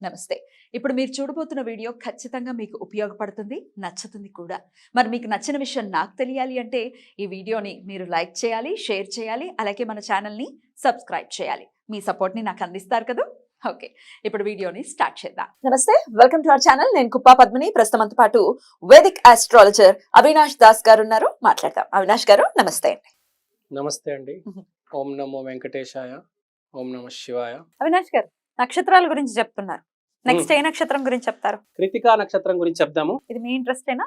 నమస్తే. ఇప్పుడు మీరు చూడబోతున్న వీడియో ఖచ్చితంగా మీకు ఉపయోగపడుతుంది, నచ్చుతుంది కూడా. మరి మీకు నచ్చిన విషయం నాకు తెలియాలి అంటే ఈ వీడియోని మీరు లైక్ చేయాలి, షేర్ చేయాలి, అలాగే మన ఛానల్ని సబ్స్క్రైబ్ చేయాలి. మీ సపోర్ట్ని నాకు అందిస్తారు కదా. ఓకే, ఇప్పుడు వీడియోని స్టార్ట్ చేద్దాం. నమస్తే, వెల్కమ్ టు అవర్ ఛానల్. నేను కుప్పా పద్మిని. ప్రస్తుతంతో పాటు వేదిక్ ఆస్ట్రాలజర్ అవినాష్ దాస్ గారు ఉన్నారు. మాట్లాడదాం. అవినాష్ గారు నమస్తే అండి. నమస్తే అండి. ఓం నమో వెంకటేశాయ, ఓం నమ శివాయ. అవినాష్ గారు, నక్షత్రాల గురించి చెప్తున్నారు. నెక్స్ట్ ఏ నక్షత్రం గురించి చెప్తారు? కృతికా నక్షత్రం గురించి చెప్దాము. ఇది మీ ఇంట్రెస్టేనా?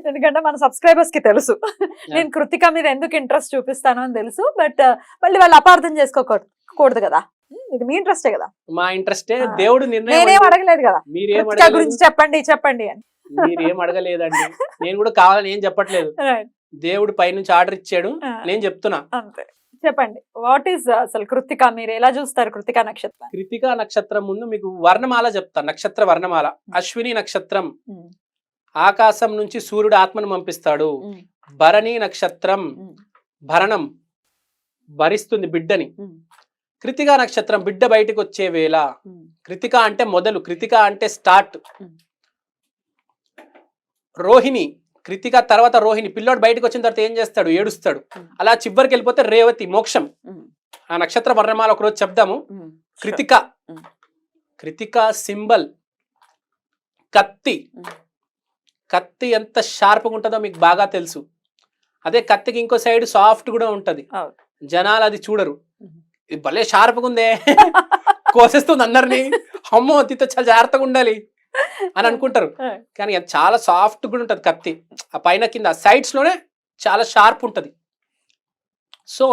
ఎందుకంటే మన సబ్స్క్రైబర్స్ కి తెలుసు నేను కృతిక మీద ఎందుకు ఇంట్రెస్ట్ చూపిస్తాను అని తెలుసు. బట్ మళ్ళీ వాళ్ళు అపార్థం చేసుకోకూడదు కదా. ఇది మీ ఇంట్రెస్టే కదా. మా ఇంట్రెస్టే. దేవుడు నిర్ణయం. నేనేం అడగలేదు కదా మీరేం కృతిక గురించి చెప్పండి అని. మీరేం అడగలేదండి. నేను కూడా కావాలని ఏం చెప్పట్లేదు. దేవుడు పైనుంచి ఆర్డర్ ఇచ్చాడు, నేను చెప్తున్నా అంతే. చెప్పండి, వాట్ ఈస్ అసలు కృతిక? మీరు ఎలా చూస్తారు కృతికా నక్షత్రం? కృతికా నక్షత్రం ముందు మీకు వర్ణమాల చెప్తా. నక్షత్ర వర్ణమాల. అశ్విని నక్షత్రం, ఆకాశం నుంచి సూర్యుడు ఆత్మను పంపిస్తాడు. భరణి నక్షత్రం, భరణం భరిస్తుంది బిడ్డని. కృతికా నక్షత్రం, బిడ్డ బయటకు వచ్చే వేళ. కృతిక అంటే మొదలు, కృతిక అంటే స్టార్ట్. రోహిణి, కృతిక తర్వాత రోహిణి. పిల్లోడు బయటకు వచ్చిన తర్వాత ఏం చేస్తాడు? ఏడుస్తాడు. అలా చివరికి వెళ్ళిపోతే రేవతి, మోక్షం. ఆ నక్షత్ర వర్ణమాల ఒకరోజు చెప్దాము. కృతిక, కృతిక సింబల్ కత్తి. కత్తి ఎంత షార్ప్గా ఉంటుందో మీకు బాగా తెలుసు. అదే కత్తికి ఇంకో సైడ్ సాఫ్ట్ కూడా ఉంటది. జనాలు అది చూడరు. ఇది భలే షార్ప్గా ఉందే, కోసేస్తుంది అందరినీ, అమ్మో అతితో చాలా జాగ్రత్తగా ఉండాలి అని అనుకుంటారు. కానీ అది చాలా సాఫ్ట్ కూడా ఉంటుంది కత్తి. ఆ పైన కింద సైడ్స్ లోనే చాలా షార్ప్ ఉంటది. సో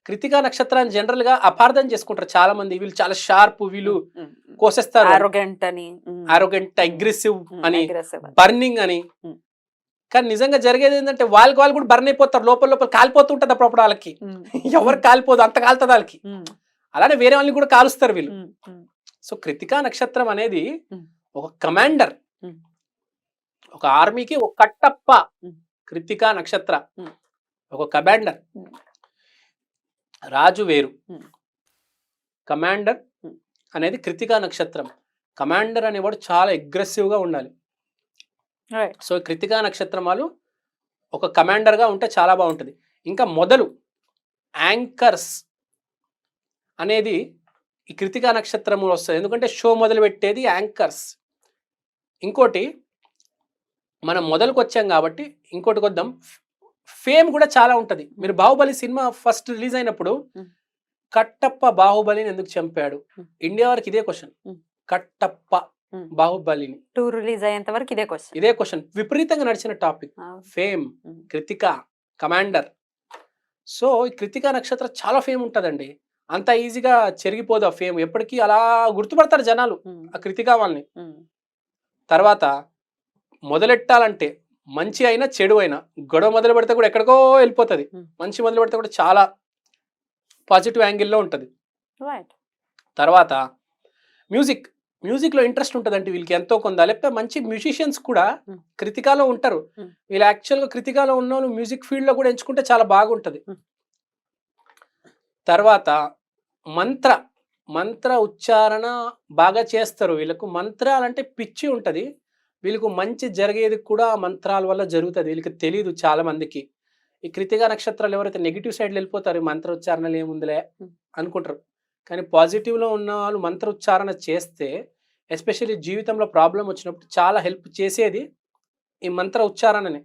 కృతికా నక్షత్రాన్ని జనరల్ గా అపార్థం చేసుకుంటారు చాలా మంది. వీళ్ళు చాలా షార్ప్, వీళ్ళు కోసేస్తారు, ఆరోగెంట్, అగ్రెసివ్ అని, బర్నింగ్ అని. కానీ నిజంగా జరిగేది ఏంటంటే వాళ్ళకి వాళ్ళు కూడా బర్న్ అయిపోతారు. లోపల లోపల కాలిపోతూ ఉంటుంది అప్పుడు వాళ్ళకి. ఎవరు కాలిపోదు, అంత కాలుతుంది వాళ్ళకి. అలానే వేరే వాళ్ళని కూడా కాలుస్తారు వీళ్ళు. సో కృతికా నక్షత్రం అనేది ఒక కమాండర్, ఒక ఆర్మీకి ఒక కట్టప్ప. కృతికా నక్షత్ర ఒక కమాండర్. రాజు వేరు, కమాండర్ అనేది కృతికా నక్షత్రం. కమాండర్ అనేవాడు చాలా అగ్రెసివ్ గా ఉండాలి. సో కృతికా నక్షత్రం వాళ్ళు ఒక కమాండర్ గా ఉంటే చాలా బాగుంటుంది. ఇంకా మొదలు, యాంకర్స్ అనేది ఈ కృతికా నక్షత్రం వస్తుంది. ఎందుకంటే షో మొదలు పెట్టేది యాంకర్స్. ఇంకోటి, మనం మొదలుకు వచ్చాం కాబట్టి ఇంకోటి కొద్దాం. ఫేమ్ కూడా చాలా ఉంటది. మీరు బాహుబలి సినిమా ఫస్ట్ రిలీజ్ అయినప్పుడు కట్టప్ప బాహుబలిని ఎందుకు చంపాడు? ఇండియా వరకు ఇదే క్వశ్చన్. కట్టప్ప బాహుబలిని రిలీజ్ అయ్యేంత వరకు ఇదే క్వశ్చన్. విపరీతంగా నడిచిన topic. Fame, Krittika, commander. So ఈ కృతికా నక్షత్రం చాలా ఫేమ్ ఉంటదండి. అంత ఈజీగా చెరిగిపోదు ఆ ఫేమ్. ఎప్పటికీ అలా గుర్తుపడతారు జనాలు ఆ కృతికా వాళ్ళని. తర్వాత మొదలెట్టాలంటే మంచి అయినా చెడు అయినా, గొడవ మొదలు పెడితే కూడా ఎక్కడికో వెళ్ళిపోతుంది. మంచి మొదలు పెడితే కూడా చాలా పాజిటివ్ యాంగిల్లో ఉంటుంది. తర్వాత మ్యూజిక్లో ఇంట్రెస్ట్ ఉంటుందంటే వీళ్ళకి ఎంతో కొంత. లేకపోతే మంచి మ్యూజిషియన్స్ కూడా కృతికాలో ఉంటారు. వీళ్ళు యాక్చువల్గా కృతికాలో ఉన్న వాళ్ళు మ్యూజిక్ ఫీల్డ్లో కూడా ఎంచుకుంటే చాలా బాగుంటుంది. తర్వాత మంత్ర ఉచ్చారణ బాగా చేస్తారు. వీళ్ళకు మంత్రాలంటే పిచ్చి ఉంటుంది. వీళ్ళకు మంచి జరిగేది కూడా మంత్రాల వల్ల జరుగుతుంది. వీళ్ళకి తెలియదు చాలా మందికి. ఈ కృతికా నక్షత్రాలు ఎవరైతే నెగిటివ్ సైడ్లో వెళ్ళిపోతారు, మంత్ర ఉచ్చారణలు ఏముందిలే అనుకుంటారు. కానీ పాజిటివ్లో ఉన్న వాళ్ళు మంత్ర ఉచ్చారణ చేస్తే, ఎస్పెషల్లీ జీవితంలో ప్రాబ్లం వచ్చినప్పుడు చాలా హెల్ప్ చేసేది ఈ మంత్ర ఉచ్చారణనే.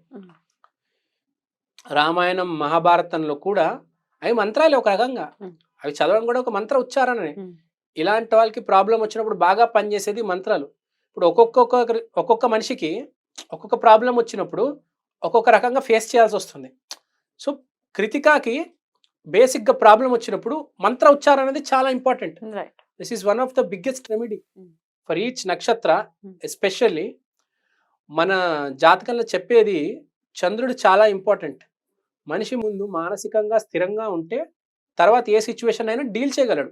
రామాయణం, మహాభారతంలో కూడా అవి మంత్రాలే ఒక రకంగా. అవి చదవడం కూడా ఒక మంత్ర ఉచ్చారణనే. ఇలాంటి వాళ్ళకి ప్రాబ్లం వచ్చినప్పుడు బాగా పనిచేసేది మంత్రాలు. ఇప్పుడు ఒక్కొక్క మనిషికి ఒక్కొక్క ప్రాబ్లం వచ్చినప్పుడు ఒక్కొక్క రకంగా ఫేస్ చేయాల్సి వస్తుంది. సో కృతికాకి బేసిక్గా ప్రాబ్లం వచ్చినప్పుడు మంత్ర ఉచ్చారణ అనేది చాలా important. This is one of the biggest remedy for each నక్షత్ర. ఎస్పెషల్లీ మన జాతకంలో చెప్పేది చంద్రుడు చాలా ఇంపార్టెంట్. మనిషి ముందు మానసికంగా స్థిరంగా ఉంటే తర్వాత ఏ సిచ్యువేషన్ అయినా డీల్ చేయగలడు.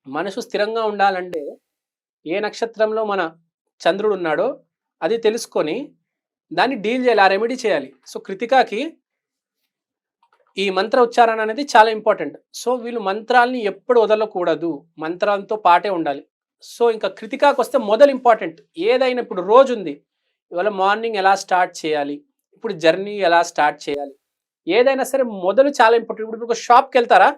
మనసు స్థిరంగా ఉండాలంటే ఏ నక్షత్రంలో మన చంద్రుడు ఉన్నాడో అది తెలుసుకొని దాన్ని డీల్ చేయాలి, ఆ రెమెడీ చేయాలి. సో కృతికాకి ఈ మంత్ర ఉచ్చారణ అనేది చాలా ఇంపార్టెంట్. సో వీళ్ళు మంత్రాల్ని ఎప్పుడు వదలకూడదు, మంత్రాలతో పాటే ఉండాలి. సో ఇంకా కృతికాకి వస్తే మొదలు ఇంపార్టెంట్. ఏదైనా ఇప్పుడు రోజు ఉంది, ఇవాళ మార్నింగ్ ఎలా స్టార్ట్ చేయాలి, ఇప్పుడు జర్నీ ఎలా స్టార్ట్ చేయాలి, ఏదైనా సరే మొదలు చాలా ఇంపార్టెంట్. ఇప్పుడు ఒక షాప్కి వెళ్తారా,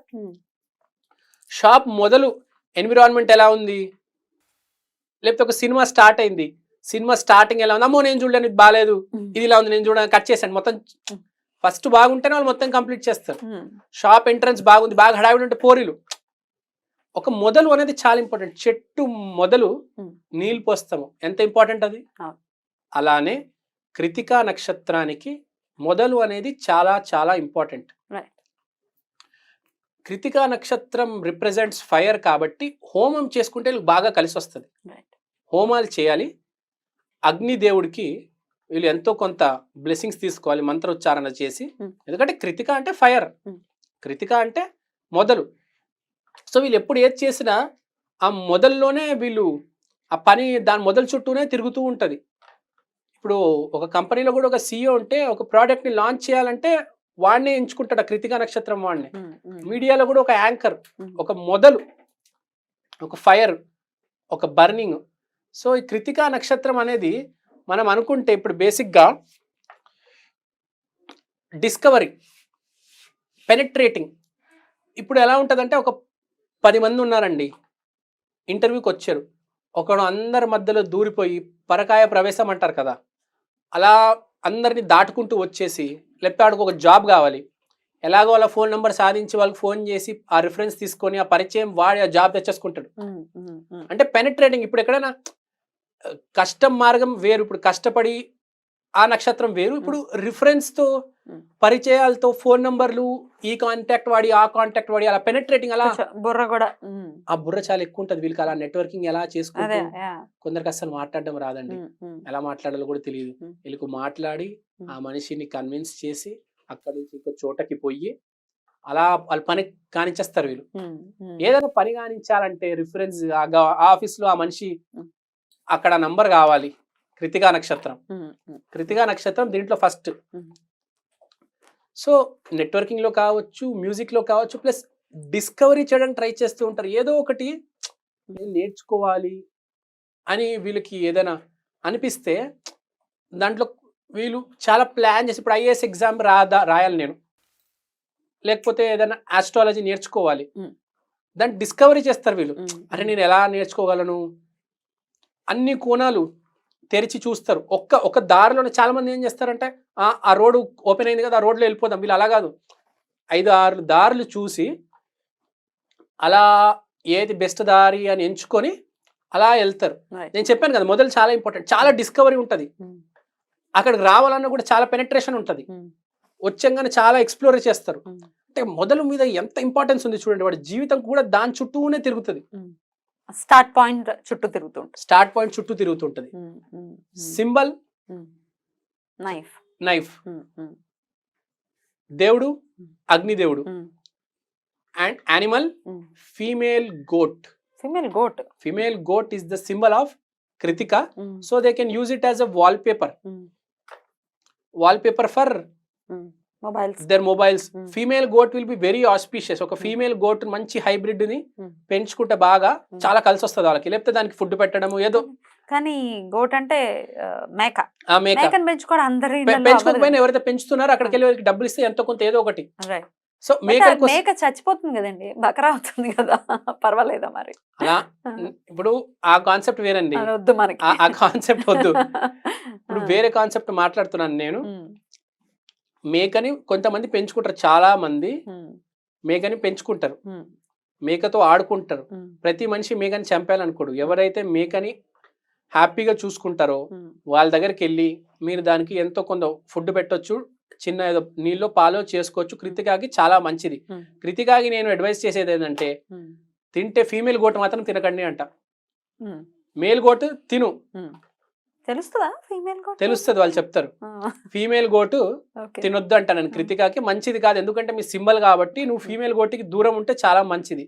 షాప్ మొదలు ఎన్విరాన్మెంట్ ఎలా ఉంది, లేకపోతే ఒక సినిమా స్టార్ట్ అయింది, సినిమా స్టార్టింగ్ ఎలా ఉంది, అమ్మో నేను చూడలేదు ఇది బాగాలేదు, ఇది ఇలా ఉంది నేను చూడడానికి కట్ చేశాను, మొత్తం ఫస్ట్ బాగుంటేనే వాళ్ళు మొత్తం కంప్లీట్ చేస్తారు. షాప్ ఎంట్రన్స్ బాగుంది, బాగా హడావిడి ఉంటే పోరీలు. ఒక మొదలు అనేది చాలా ఇంపార్టెంట్. చెట్టు మొదలు నీళ్ళు పోస్తాము, ఎంత ఇంపార్టెంట్ అది. అలానే కృతికా నక్షత్రానికి మొదలు అనేది చాలా చాలా ఇంపార్టెంట్. కృతికా నక్షత్రం రిప్రజెంట్స్ ఫైర్ కాబట్టి హోమం చేసుకుంటే బాగా కలిసి వస్తుంది. హోమాలు చేయాలి. అగ్నిదేవుడికి వీళ్ళు ఎంతో కొంత బ్లెస్సింగ్స్ తీసుకోవాలి మంత్రోచ్చారణ చేసి. ఎందుకంటే కృతిక అంటే ఫైర్, కృతిక అంటే మొదలు. సో వీళ్ళు ఎప్పుడు ఏది చేసినా ఆ మొదల్లోనే వీళ్ళు ఆ పని దాని మొదలు చుట్టూనే తిరుగుతూ ఉంటుంది. ఇప్పుడు ఒక కంపెనీలో కూడా ఒక CEO ఉంటే ఒక ప్రోడక్ట్ని లాంచ్ చేయాలంటే వాడినే ఎంచుకుంటాడు, ఆ కృతికా నక్షత్రం వాడిని. మీడియాలో కూడా ఒక యాంకర్, ఒక మొదలు, ఒక ఫైర్, ఒక బర్నింగ్. సో ఈ కృతికా నక్షత్రం అనేది మనం అనుకుంటే ఇప్పుడు బేసిక్గా డిస్కవరీ, పెనిట్రేటింగ్. ఇప్పుడు ఎలా ఉంటుందంటే ఒక 10 మంది ఉన్నారండి, ఇంటర్వ్యూకి వచ్చారు, ఒకడు అందరి మధ్యలో దూరిపోయి పరకాయ ప్రవేశం అంటారు కదా, అలా అందరినీ దాటుకుంటూ వచ్చేసి లేకపోతే ఆడికి ఒక జాబ్ కావాలి, ఎలాగో వాళ్ళ ఫోన్ నెంబర్ సాధించి వాళ్ళకి ఫోన్ చేసి ఆ రిఫరెన్స్ తీసుకొని ఆ పరిచయం వాడి ఆ జాబ్ తెచ్చేసుకుంటాడు. అంటే పెనిట్రేటింగ్. ఇప్పుడు ఎక్కడైనా కష్టం మార్గం వేరు, ఇప్పుడు కష్టపడి ఆ నక్షత్రం వేరు. ఇప్పుడు రిఫరెన్స్ తో, పరిచయాలతో, ఫోన్ నంబర్లు, ఈ కాంటాక్ట్ వాడి ఆ కాంటాక్ట్ వాడి అలా పెనిట్రేటింగ్, అలా బుర్ర కూడా, ఆ బుర్ర చాలా ఎక్కువ ఉంటుంది వీళ్ళకి. అలా నెట్వర్కింగ్ ఎలా చేసుకుంటూ, కొందరికి అసలు మాట్లాడడం రాదండి, ఎలా మాట్లాడాలో కూడా తెలియదు. వీళ్ళకు మాట్లాడి ఆ మనిషిని కన్విన్స్ చేసి అక్కడి నుంచి ఇంకో చోటకి పోయి అలా వాళ్ళ పని కానిచ్చేస్తారు వీళ్ళు. ఏదైనా పని కానించాలంటే రిఫరెన్స్, ఆఫీస్ లో ఆ మనిషి అక్కడ నంబర్ కావాలి. కృతికా నక్షత్రం, కృతికా నక్షత్రం దీంట్లో ఫస్ట్. సో నెట్వర్కింగ్ లో కావచ్చు, మ్యూజిక్ లో కావచ్చు, ప్లస్ డిస్కవరీ చేయడానికి ట్రై చేస్తూ ఉంటారు. ఏదో ఒకటి నేను నేర్చుకోవాలి అని వీళ్ళకి ఏదైనా అనిపిస్తే దాంట్లో వీళ్ళు చాలా ప్లాన్ చేసి, ఇప్పుడు IAS ఎగ్జామ్ రాయాలి నేను, లేకపోతే ఏదైనా ఆస్ట్రాలజీ నేర్చుకోవాలి, దాన్ని డిస్కవరీ చేస్తారు వీళ్ళు. అరే నేను ఎలా నేర్చుకోగలను, అన్ని కోణాలు తెరిచి చూస్తారు. ఒక దారిలోనే చాలా మంది ఏం చేస్తారంటే ఆ రోడ్డు ఓపెన్ అయింది కదా, ఆ రోడ్లో వెళ్ళిపోదాం. వీళ్ళు అలా కాదు, 5-6 దారులు చూసి అలా ఏది బెస్ట్ దారి అని ఎంచుకొని అలా వెళ్తారు. నేను చెప్పాను కదా మొదలు చాలా ఇంపార్టెంట్, చాలా డిస్కవరీ ఉంటుంది. అక్కడికి రావాలన్నా కూడా చాలా పెనిట్రేషన్ ఉంటుంది. వచ్చంగానే చాలా ఎక్స్ప్లోర్ చేస్తారు. అంటే మొదలు మీద ఎంత ఇంపార్టెన్స్ ఉంది చూడండి. వాడి జీవితం కూడా దాని చుట్టూనే తిరుగుతుంది. స్టార్ట్ పాయింట్ చుట్టూ తిరుగుతుంటది. సింబల్ నైఫ్, దేవుడు అగ్నిదేవుడు, and animal female goat. Female goat is the symbol of Kritika. So they can use it as a wallpaper for their mobiles. Female goat will be very auspicious. ఒక female goat మంచి hybrid ని పెంచుకుంటే బాగా చాలా కలిసి వస్తుంది వాళ్ళకి. లేకపోతే దానికి ఫుడ్ పెట్టడము ఏదో. కానీ గోట్ అంటే మేకని పెంచుకోవడం అందరి పెంచుకోకపోయినా ఎవరైతే పెంచుతున్నారో అక్కడికి వెళ్ళి వాళ్ళకి డబ్బులు ఇస్తే ఎంతో కొంత ఏదో ఒకటి. సో మేక చచ్చిపోతుంది కదండి, బకరా అవుతుంది కదా, పర్వాలేదా మరి? అలా ఇప్పుడు ఆ కాన్సెప్ట్ వేరండి, వద్దు మనకి, ఆ కాన్సెప్ట్ వద్దు. ఇప్పుడు వేరే కాన్సెప్ట్ మాట్లాడుతున్నాను నేను. మేకని కొంతమంది పెంచుకుంటారు, చాలా మంది మేకని పెంచుకుంటారు, మేకతో ఆడుకుంటారు. ప్రతి మనిషి మేకని చంపాలనుకోడు. ఎవరైతే మేకని హ్యాపీగా చూసుకుంటారో వాళ్ళ దగ్గరికి వెళ్ళి మీరు దానికి ఎంతో కొంత ఫుడ్ పెట్టొచ్చు, చిన్న ఏదో నీళ్ళు పాలో చేసుకోవచ్చు. కృతికాకి చాలా మంచిది. కృతికాకి నేను అడ్వైస్ చేసేది ఏంటంటే తింటే ఫీమేల్ గోట్ మాత్రం తినకండి అంట. మేల్ గోట్ తిను, తెలుస్తుంది, వాళ్ళు చెప్తారు. ఫీమేల్ గోటు తినొద్దు అంట నేను. కృతికాకి మంచిది కాదు, ఎందుకంటే మీ సింబల్ కాబట్టి. నువ్వు ఫీమేల్ గోటికి దూరం ఉంటే చాలా మంచిది.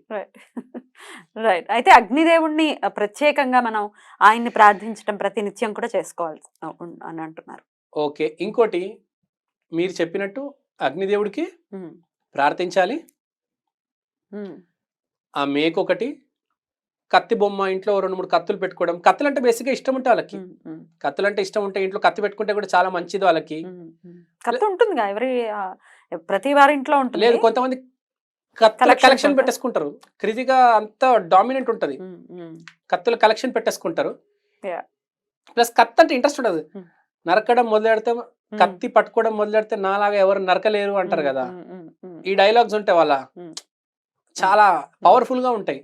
రైట్. అయితే అగ్నిదేవుడిని ప్రత్యేకంగా మనం ఆయన్ని ప్రార్థించడం ప్రతినిత్యం కూడా చేసుకోవాలి అని అంటున్నారు. ఓకే. ఇంకోటి మీరు చెప్పినట్టు అగ్నిదేవుడికి ప్రార్థించాలి. ఆ మేకు ఒకటి, కత్తి బొమ్మ, ఇంట్లో 2-3 కత్తులు పెట్టుకోవడం. కత్తులు అంటే బేసిక్గా ఇష్టం ఉంటే వాళ్ళకి, కత్తులు అంటే ఇష్టం ఉంటే ఇంట్లో కత్తి పెట్టుకుంటే కూడా చాలా మంచిది వాళ్ళకి. కత్తి ఉంటుంది ప్రతి వారి ఇంట్లో ఉంటుంది. లేదు, కొంతమంది కత్తుల కలెక్షన్ పెట్టేసుకుంటారు. కృతిక అంత డామినెంట్ ఉంటది, కత్తుల కలెక్షన్ పెట్టేసుకుంటారు. ప్లస్ కత్తి అంటే ఇంట్రెస్ట్ ఉండదు. నరకడం మొదలెడితే, కత్తి పట్టుకోవడం మొదలెడితే నాలాగా ఎవరు నరకలేరు అంటారు కదా, ఈ డైలాగ్స్ ఉంటాయి వాళ్ళ, చాలా పవర్ఫుల్ గా ఉంటాయి.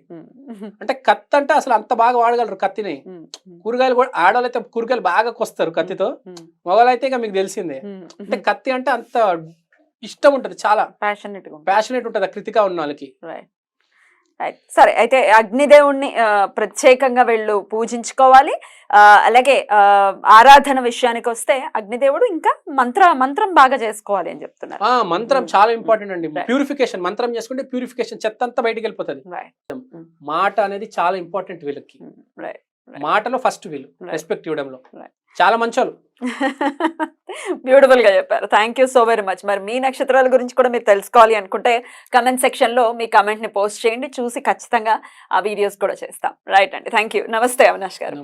అంటే కత్తి అంటే అసలు అంత బాగా వాడగలరు కత్తిని. కూరగాయలు కూడా, ఆడవాళ్ళు అయితే కూరగాయలు బాగా కొస్తారు కత్తితో, మగవాళ్ళు అయితే ఇక మీకు తెలిసిందే. అంటే కత్తి అంటే అంత ఇష్టం ఉంటది, చాలా ప్యాషనేట్ ఉంటది ఆ కృతిక ఉన్న వాళ్ళకి. సరే, అయితే అగ్నిదేవుణ్ణి ప్రత్యేకంగా వీళ్ళు పూజించుకోవాలి. అలాగే ఆరాధన విషయానికి వస్తే అగ్నిదేవుడు ఇంకా మంత్రం బాగా చేసుకోవాలి అని చెప్తున్నారు. మంత్రం చాలా ఇంపార్టెంట్ అండి. ప్యూరిఫికేషన్, మంత్రం చేసుకుంటే ప్యూరిఫికేషన్, చెత్త అంతా బయటికి వెళ్ళిపోతుంది. మాట అనేది చాలా ఇంపార్టెంట్ వీళ్ళకి. మాటలో ఫస్ట్ వీళ్ళు రెస్పెక్ట్ ఇవ్వడంలో చాలా మంచోళ్ళు. బ్యూటిఫుల్ గా చెప్పారు. Thank you so very much. మరి మీ నక్షత్రాల గురించి కూడా మీరు తెలుసుకోవాలి అనుకుంటే కమెంట్ సెక్షన్ లో మీ కమెంట్ ని పోస్ట్ చేయండి, చూసి ఖచ్చితంగా ఆ వీడియోస్ కూడా చేస్తాం. రైట్ అండి, థ్యాంక్ యూ. నమస్తే అవినాష్ గారు.